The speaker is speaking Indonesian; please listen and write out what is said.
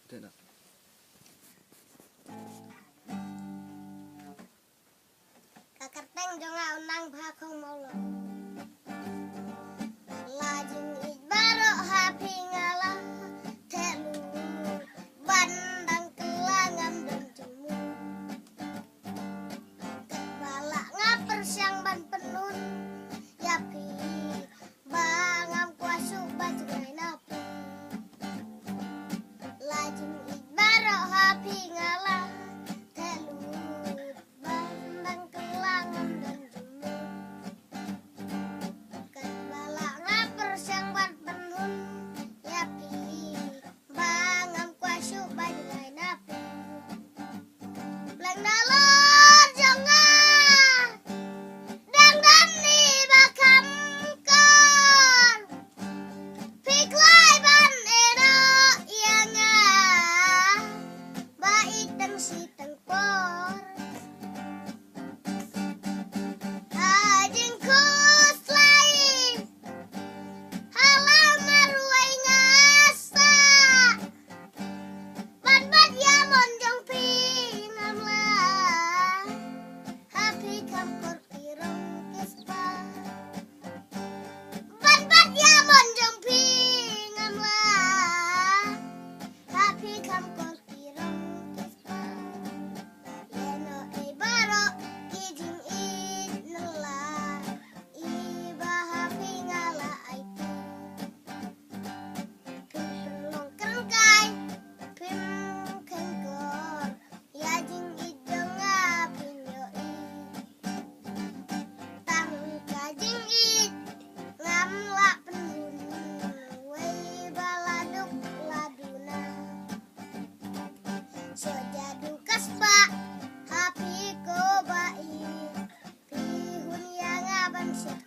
Tidak. Kakerteng jonga unang bakong maulo. Lajeng ibaro hapi ngala telu bandang kelangam dan jemu. Kepala ngaper siang ban penun yapi bangam kuasu bajngai napi. Lajeng ibaro hapi ngala telu bandang kelangam dan jemu. Kepala ngaper siang ban penun yapi bangam kuasu bajngai napi. Blang dalor jonga dang dani bakam kon piklai ban ero ianga baiteng si tengpor hajing kuslai halaman ruai ngasa ban ban ya monjong pinam lah hapi kampor pirong kispa ban ban ya monjong pinam lah hapi kampor pirong kispa leno ibaro kijing nela iba hapi ngala aiti pimpelong kerengkai pim kengkor yajing ijonga pinyoi tang kajing ngamla penun wei baladuk laduna sojadu kaspa hapi ko bai pihun yang aban set